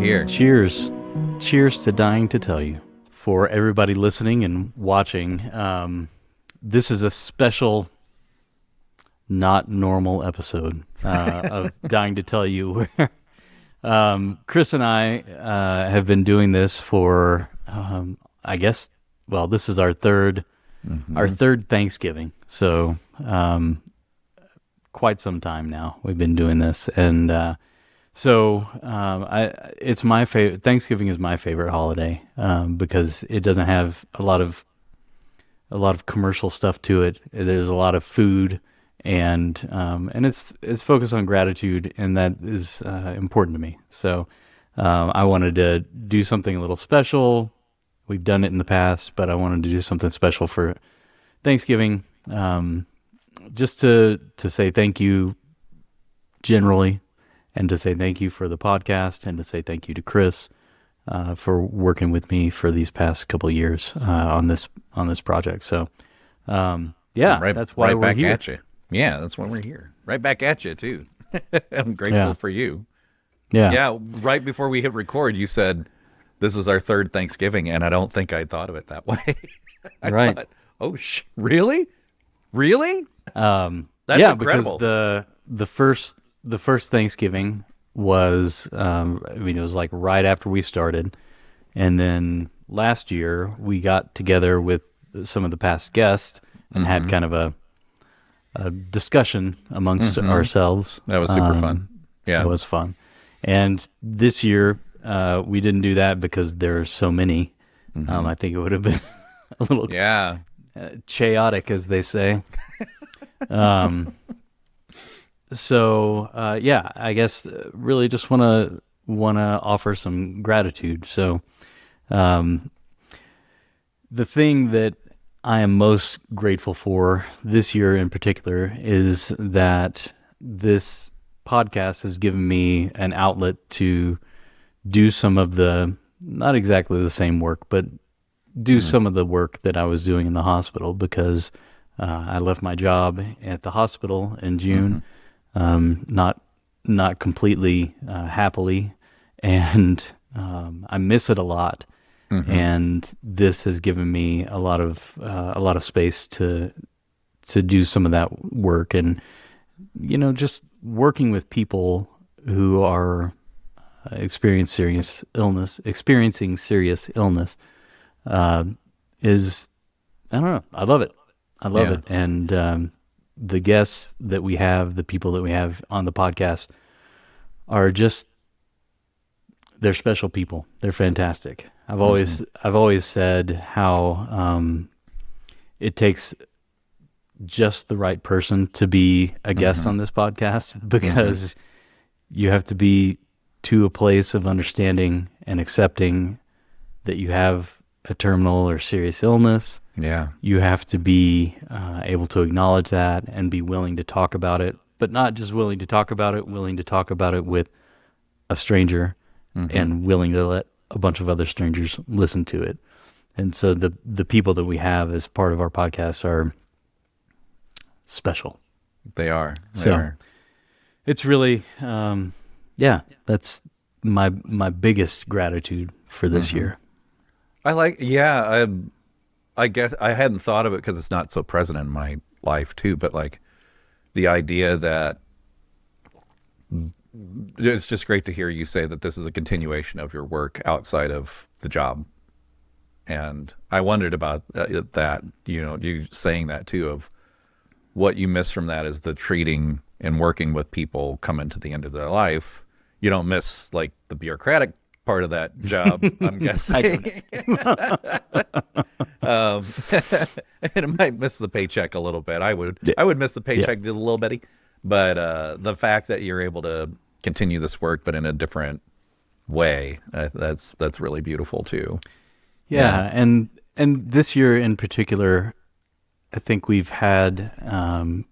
here. Cheers. Cheers to Dying to Tell You. For everybody listening and watching, this is a special, not normal episode of Dying to Tell You, where Chris and I have been doing this for, I guess, well, this is our third Thanksgiving. So quite some time now we've been doing this, and it's my favorite. Thanksgiving is my favorite holiday because it doesn't have a lot of commercial stuff to it. There's a lot of food, and it's focused on gratitude, and that is important to me. So I wanted to do something a little special. We've done it in the past, but I wanted to do something special for Thanksgiving, just to say thank you generally, and to say thank you for the podcast, and to say thank you to Chris for working with me for these past couple of years on this project. So, that's why we're here. At you. Yeah, that's why we're here. Right back at you too. I'm grateful for you. Yeah. Right before we hit record, you said this is our third Thanksgiving, and I don't think I thought of it that way. Right. Thought, really? That's incredible. Because the first Thanksgiving was, it was like right after we started. And then last year we got together with some of the past guests and had kind of a discussion amongst ourselves. That was super fun. Yeah. It was fun. And this year, we didn't do that because there are so many. I think it would have been a little chaotic, as they say. I guess really just want to offer some gratitude. So, the thing that I am most grateful for this year in particular is that this podcast has given me an outlet to do some of the, not exactly the same work, but do some of the work that I was doing in the hospital, because I left my job at the hospital in June. Not completely happily, and I miss it a lot. And this has given me a lot of space to do some of that work, and just working with people who are experiencing serious illness is, I don't know, I love it. And the guests that we have, the people that we have on the podcast are they're special people. They're fantastic. I've always said how it takes just the right person to be a guest on this podcast, because you have to be to a place of understanding and accepting that you have a terminal or serious illness. Yeah. You have to be able to acknowledge that and be willing to talk about it, but not just willing to talk about it with a stranger, and willing to let a bunch of other strangers listen to it. And so the people that we have as part of our podcast are special. They are. It's really, that's my biggest gratitude for this year. I guess I hadn't thought of it because it's not so present in my life too, but like the idea that it's just great to hear you say that this is a continuation of your work outside of the job. And I wondered about that, you saying that too, of what you miss from that is the treating and working with people coming to the end of their life. You don't miss like the bureaucratic part of that job, I'm guessing. And it might miss the paycheck a little bit. I would miss the paycheck a little bitty, but the fact that you're able to continue this work, but in a different way, that's really beautiful too. Yeah. And this year in particular, I think we've had, I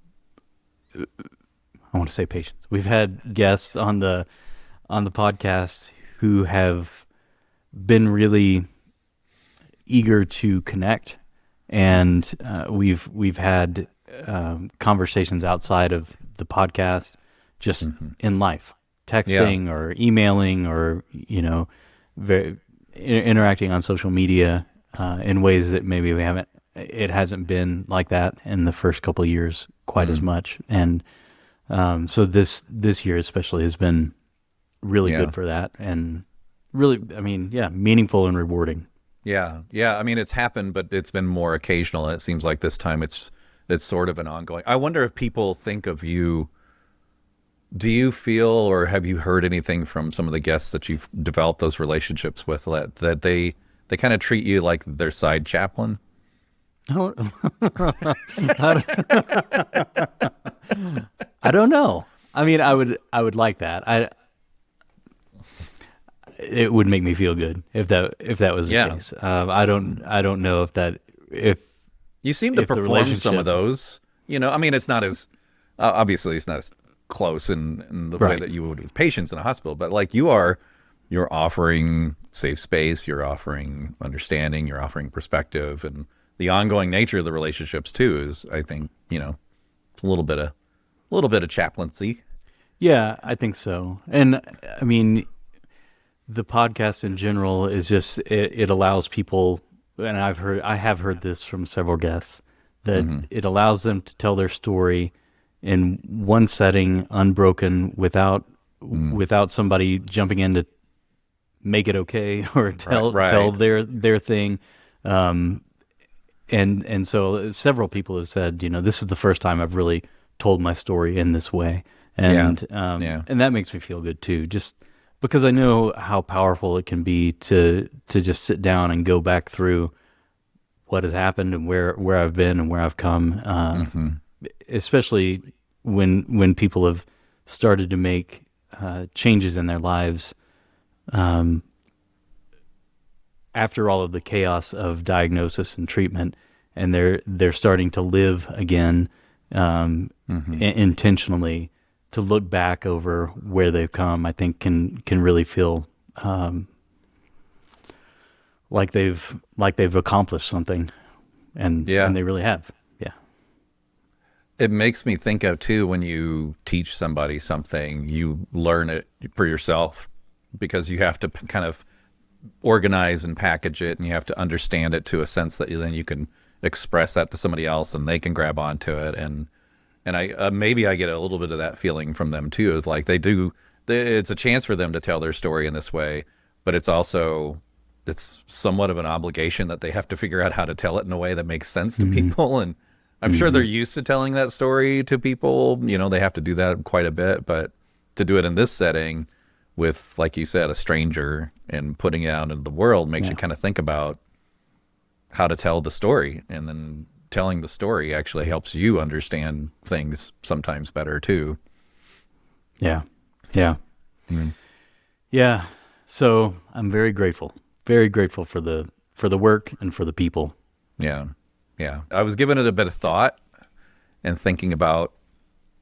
want to say patience. We've had guests on the podcast who have been really eager to connect, and we've had conversations outside of the podcast, just in life, texting or emailing or, interacting on social media in ways that maybe it hasn't been like that in the first couple of years quite as much. And so this year especially has been really good for that, and really, meaningful and rewarding. Yeah. I mean, it's happened, but it's been more occasional. It seems like this time it's sort of an ongoing. I wonder if people think of you. Do you feel, or have you heard anything from some of the guests that you've developed those relationships with, that they kind of treat you like their side chaplain? I don't know. I mean, I would like that. It would make me feel good if that was the case. I don't know if you seem to perform some of those. I mean, it's not as obviously it's not as close in the way that you would with patients in a hospital, but like you're offering safe space, you're offering understanding, you're offering perspective, and the ongoing nature of the relationships too is, I think, it's a little bit of chaplaincy. Yeah, I think so. And I mean, the podcast in general is just, it allows people, and I have heard this from several guests, that it allows them to tell their story in one setting, unbroken, without somebody jumping in to make it okay or tell their thing. And so several people have said, this is the first time I've really told my story in this way. And and that makes me feel good too, just because I know how powerful it can be to just sit down and go back through what has happened and where I've been and where I've come, especially when people have started to make changes in their lives after all of the chaos of diagnosis and treatment, and they're starting to live again intentionally. To look back over where they've come, I think can really feel like they've accomplished something, and they really have. Yeah. It makes me think of too, when you teach somebody something, you learn it for yourself, because you have to kind of organize and package it, and you have to understand it to a sense that then you can express that to somebody else and they can grab onto it. And I maybe I get a little bit of that feeling from them too. It's like it's a chance for them to tell their story in this way, but it's somewhat of an obligation that they have to figure out how to tell it in a way that makes sense to people. And I'm sure they're used to telling that story to people. They have to do that quite a bit, but to do it in this setting with, like you said, a stranger and putting it out into the world makes you kind of think about how to tell the story, and then telling the story actually helps you understand things sometimes better too. Yeah. Yeah. So I'm very grateful for the work and for the people. Yeah. I was giving it a bit of thought and thinking about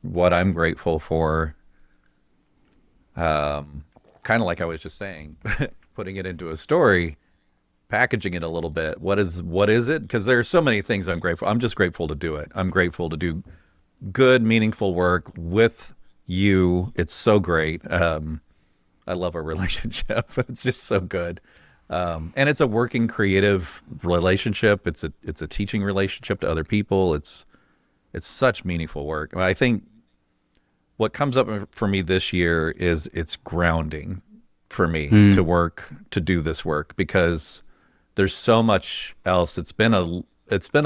what I'm grateful for. Kind of like I was just saying, putting it into a story, packaging it a little bit. What is it? Because there are so many things I'm grateful. I'm just grateful to do it. I'm grateful to do good, meaningful work with you. It's so great. I love our relationship. It's just so good. And it's a working, creative relationship. It's a teaching relationship to other people. It's such meaningful work. I think what comes up for me this year is it's grounding for me to do this work, because there's so much else. It's been a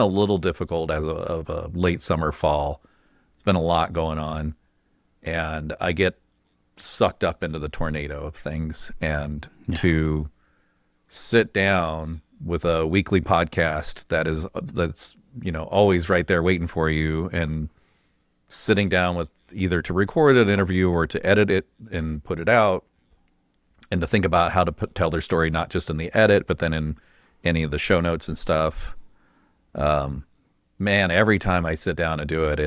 little difficult of a late summer, fall. It's been a lot going on, and I get sucked up into the tornado of things. And to sit down with a weekly podcast that's always right there waiting for you, and sitting down with either to record an interview or to edit it and put it out, and to think about how to tell their story, not just in the edit, but then in any of the show notes and stuff. Man, every time I sit down and do it,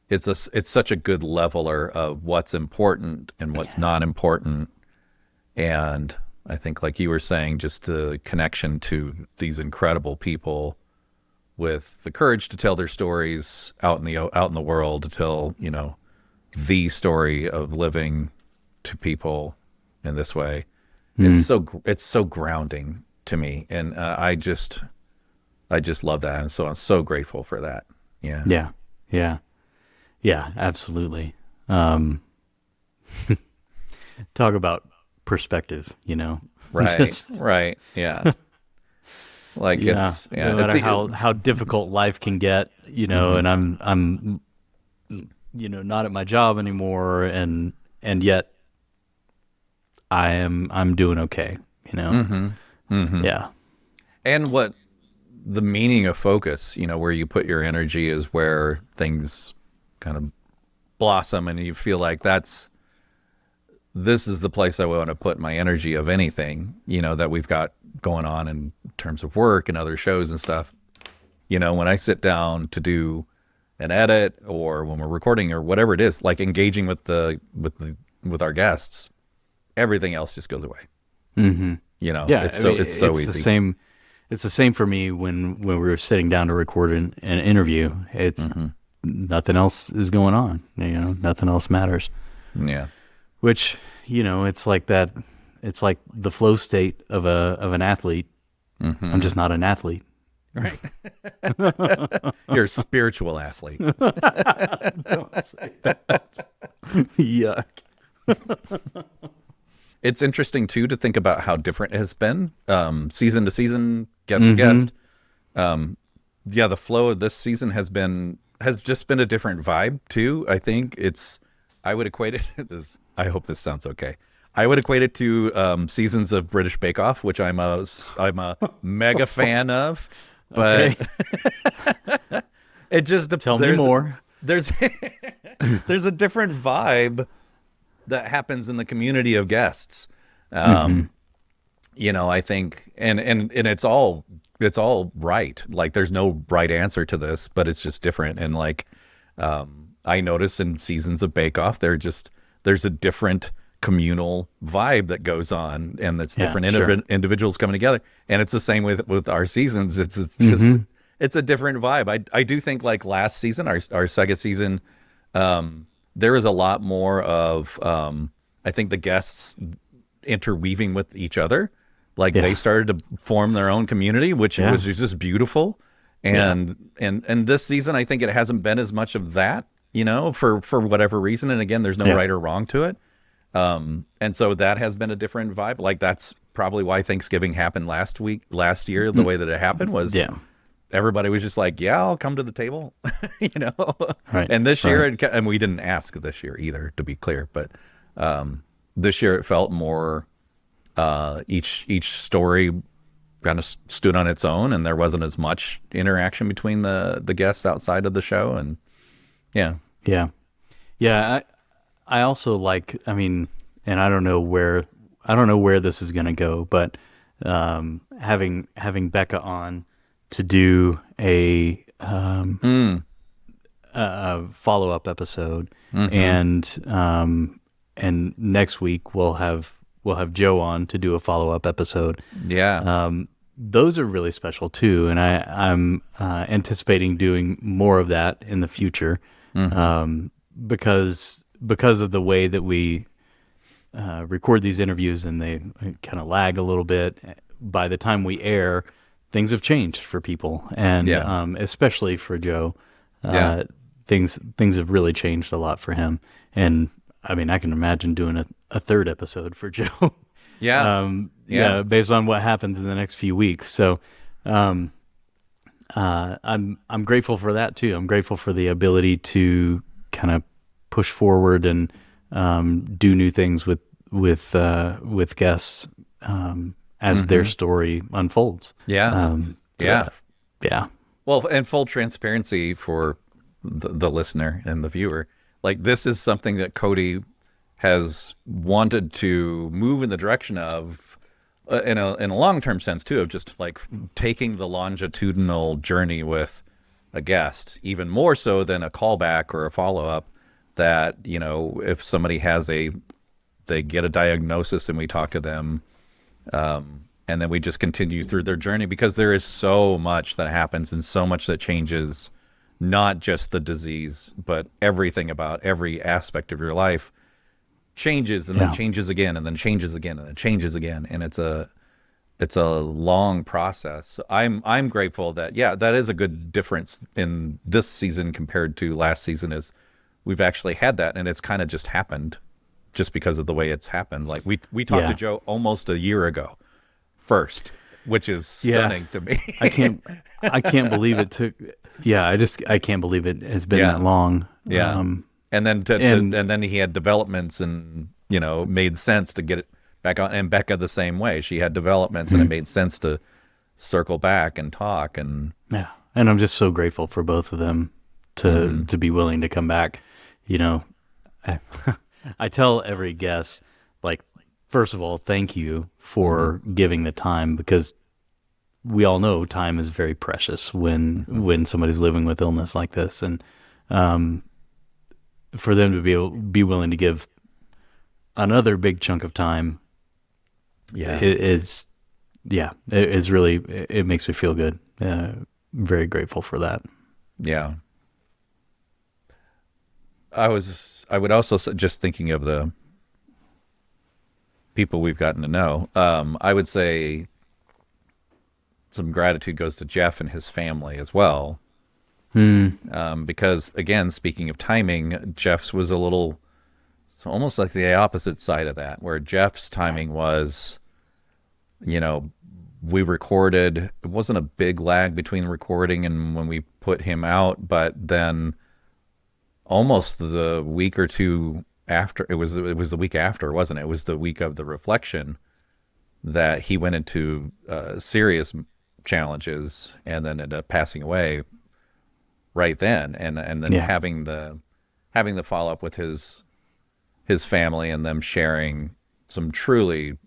it's such a good leveler of what's important and what's not important. And I think, like you were saying, just the connection to these incredible people with the courage to tell their stories out in the world, to tell, the story of living to people in this way. It's so grounding to me, and I just love that, and so I'm so grateful for that. Yeah. Yeah. Yeah. Yeah, absolutely. Talk about perspective, Right. Just, Right. Yeah. Like yeah, it's no matter how difficult life can get, and I'm not at my job anymore, and yet I'm doing okay, Yeah. and what the meaning of focus, where you put your energy is where things kind of blossom, and you feel like this is the place I want to put my energy of anything, that we've got going on in terms of work and other shows and stuff. When I sit down to do an edit, or when we're recording, or whatever it is, like engaging with our guests, everything else just goes away. Mm-hmm. Yeah, it's so easy. The same. It's the same for me when we were sitting down to record an interview. It's nothing else is going on. Nothing else matters. Yeah. Which, it's like that. It's like the flow state of an athlete. I'm just not an athlete. Right. You're a spiritual athlete. Don't say that. Yuck. It's interesting too to think about how different it has been, season to season, guest to guest. The flow of this season has just been a different vibe too. I think I would equate it this. I hope this sounds okay. I would equate it to seasons of British Bake Off, which I'm a mega fan of. But Okay. it just Tell me more. There's a different vibe that happens in the community of guests. I think, and it's all right. Like there's no right answer to this, but it's just different. And like, I notice in seasons of Bake Off, there's a different communal vibe that goes on, and that's different individuals coming together. And it's the same with our seasons. It's just it's a different vibe. I do think like last season, our second season, there was a lot more of I think the guests interweaving with each other. Like they started to form their own community, which was just beautiful. And this season, I think it hasn't been as much of that, for whatever reason. And again, there's no right or wrong to it. And so that has been a different vibe. Like that's probably why Thanksgiving happened last year, the way that it happened was everybody was just like, yeah, I'll come to the table, Right. And this year, and we didn't ask this year either, to be clear, but, this year it felt more, each story kind of stood on its own, and there wasn't as much interaction between the guests outside of the show. And I also like, and I don't know where this is going to go, but having Becca on to do a follow-up episode, and next week we'll have Joe on to do a follow-up episode. Those are really special too, and I'm anticipating doing more of that in the future, because of the way that we record these interviews, and they kind of lag a little bit. By the time we air, things have changed for people, and especially for Joe, things have really changed a lot for him. And I can imagine doing a third episode for Joe. Based on what happens in the next few weeks. So, I'm grateful for that too. I'm grateful for the ability to kind of push forward and do new things with guests as their story unfolds. Well, and full transparency for the listener and the viewer. Like this is something that Cody has wanted to move in the direction of, in a long-term sense too, of just like taking the longitudinal journey with a guest, even more so than a callback or a follow-up. That, if somebody they get a diagnosis and we talk to them, and then we just continue through their journey, because there is so much that happens and so much that changes not just the disease, but everything about every aspect of your life changes and then Yeah. changes again and then changes again and then changes again. And it's a long process. So I'm grateful that, yeah, that is a good difference in this season compared to last season, is we've actually had that, and it's kind of just happened just because of the way it's happened. Like we talked to Yeah. Joe almost a year ago first, which is Yeah. stunning to me. I can't believe it took, yeah, I can't believe it has been Yeah. that long. Yeah. And then And and then he had developments, and made sense to get it back on. And Becca the same way. She had developments, and it made sense to circle back and talk. And yeah, and I'm just so grateful for both of them to be willing to come back. You know, I, I tell every guest, like, first of all, thank you for giving the time, because we all know time is very precious when somebody's living with illness like this, and for them to be willing to give another big chunk of time, yeah, it is really, it makes me feel good. Very grateful for that. yeah. I would also just thinking of the people we've gotten to know. I would say some gratitude goes to Jeff and his family as well. Because again, speaking of timing, Jeff's was a little, so almost like the opposite side of that, where Jeff's timing was, we recorded, it wasn't a big lag between recording and when we put him out, but then almost the week or two after, it was the week after, wasn't it? It was the week of the reflection that he went into serious challenges and then ended up passing away right then. And then Yeah. having the follow up with his family, and them sharing some truly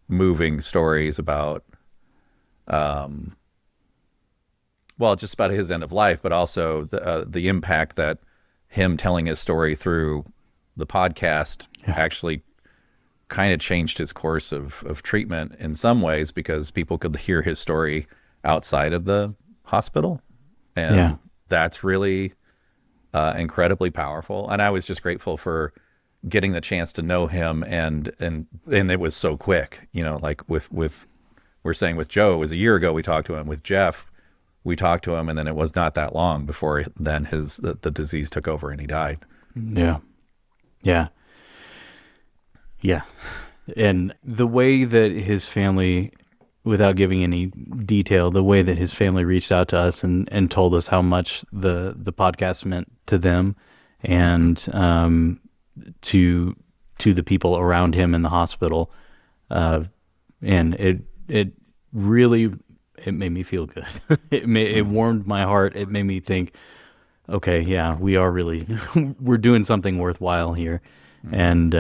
moving stories about just about his end of life, but also the impact that him telling his story through the podcast actually kind of changed his course of treatment in some ways, because people could hear his story outside of the hospital. And Yeah. that's really incredibly powerful. And I was just grateful for getting the chance to know him, and it was so quick, like with we're saying with Joe, it was a year ago we talked to him. With Jeff, we talked to him, and then it was not that long before then the disease took over and he died. Yeah. Yeah. Yeah. And the way that his family, without giving any detail, the way that his family reached out to us and told us how much the podcast meant to them, and to the people around him in the hospital, and it really, it made me feel good. It warmed my heart. It made me think, okay, yeah, we are really we're doing something worthwhile here. And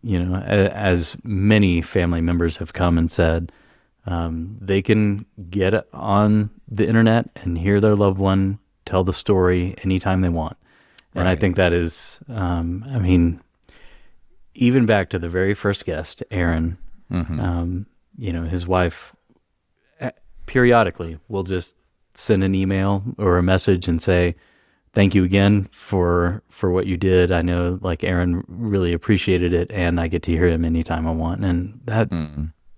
as many family members have come and said, they can get on the internet and hear their loved one tell the story anytime they want. And I Right. think that is, even back to the very first guest, Aaron, his wife periodically will just send an email or a message and say, thank you again for what you did. I know, like, Aaron really appreciated it, and I get to hear him anytime I want. And that,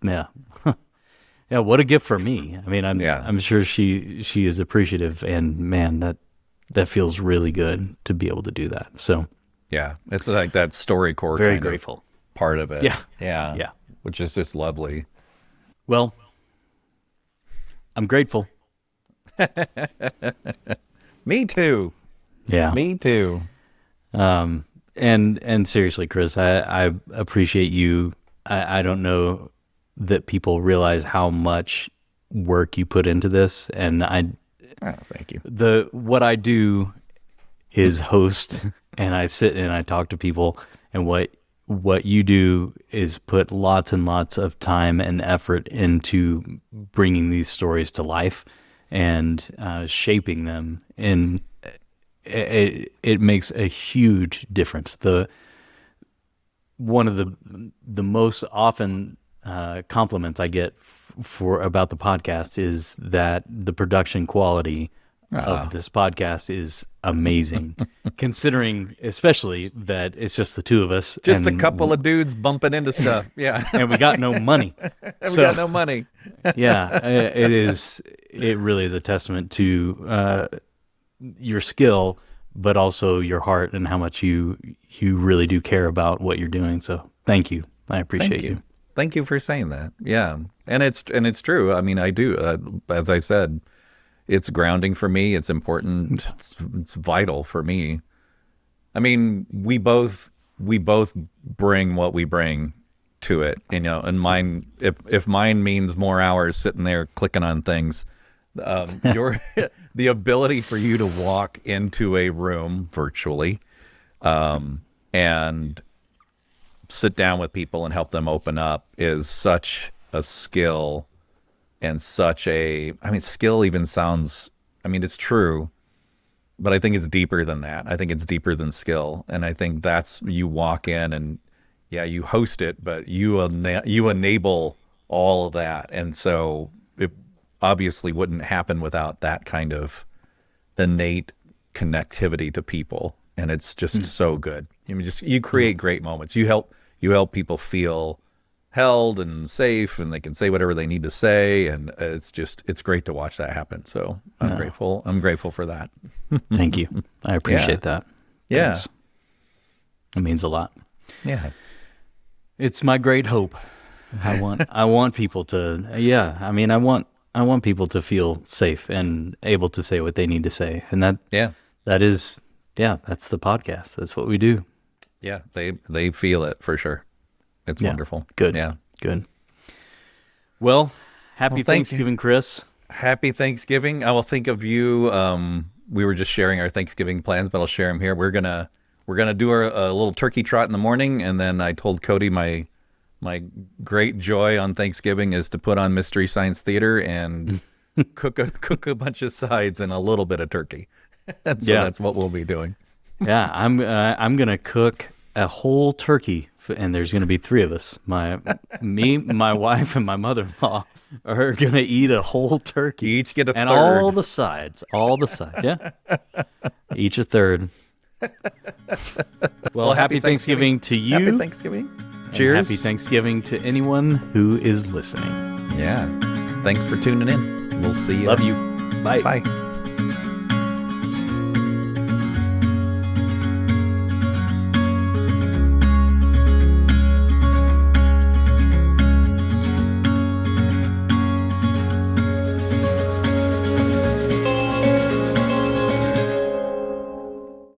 yeah. Yeah, what a gift for me. I mean, I'm sure she is appreciative, and man, that feels really good to be able to do that. So Yeah, it's like that StoryCorps very kind grateful. of part of it. Yeah. Yeah. Yeah. Which is just lovely. Well, I'm grateful. Me too. Yeah. Me too. And seriously, Chris, I appreciate you. I don't know that people realize how much work you put into this, and Oh, thank you. what I do is host, and I sit and I talk to people, and what you do is put lots and lots of time and effort into bringing these stories to life and shaping them, and it makes a huge difference. One of the most often compliments I get about the podcast is that the production quality of this podcast is amazing, considering especially that it's just the two of us. Just a couple of dudes bumping into stuff. Yeah. And we got no money. We got no money. Yeah, it really is a testament to your skill, but also your heart and how much you really do care about what you're doing. So thank you. I appreciate you. Thank you for saying that. Yeah. And it's true. I mean, I do, as I said, it's grounding for me. It's important. It's vital for me. I mean, we both bring what we bring to it, and mine, if mine means more hours sitting there clicking on things, the ability for you to walk into a room virtually, and sit down with people and help them open up is such a skill. And skill even sounds, it's true, but I think it's deeper than that. I think it's deeper than skill. And I think that's, you walk in and you host it, but you enable all of that. And so it obviously wouldn't happen without that kind of innate connectivity to people. And it's just so good. You create great moments. You help people feel held and safe, and they can say whatever they need to say, and it's great to watch that happen. So I'm grateful for that. Thank you. I appreciate that. Yeah. Thanks. It means a lot. Yeah. It's my great hope. I want people to I want people to feel safe and able to say what they need to say. And that's the podcast. That's what we do. Yeah, they feel it for sure. It's wonderful. Good. Yeah. Good. Well, happy Thanksgiving, Chris. Happy Thanksgiving. I will think of you. We were just sharing our Thanksgiving plans, but I'll share them here. We're gonna do a little turkey trot in the morning, and then I told Cody my great joy on Thanksgiving is to put on Mystery Science Theater and cook a bunch of sides and a little bit of turkey. So that's what we'll be doing. Yeah, I'm gonna cook a whole turkey, and there's gonna be three of us. Me, my wife, and my mother-in-law are gonna eat a whole turkey. Each get a third. And all the sides. Yeah. Each a third. Well, happy Thanksgiving to you. Happy Thanksgiving. Cheers. Happy Thanksgiving to anyone who is listening. Yeah. Thanks for tuning in. We'll see you. Love you. Bye. Bye.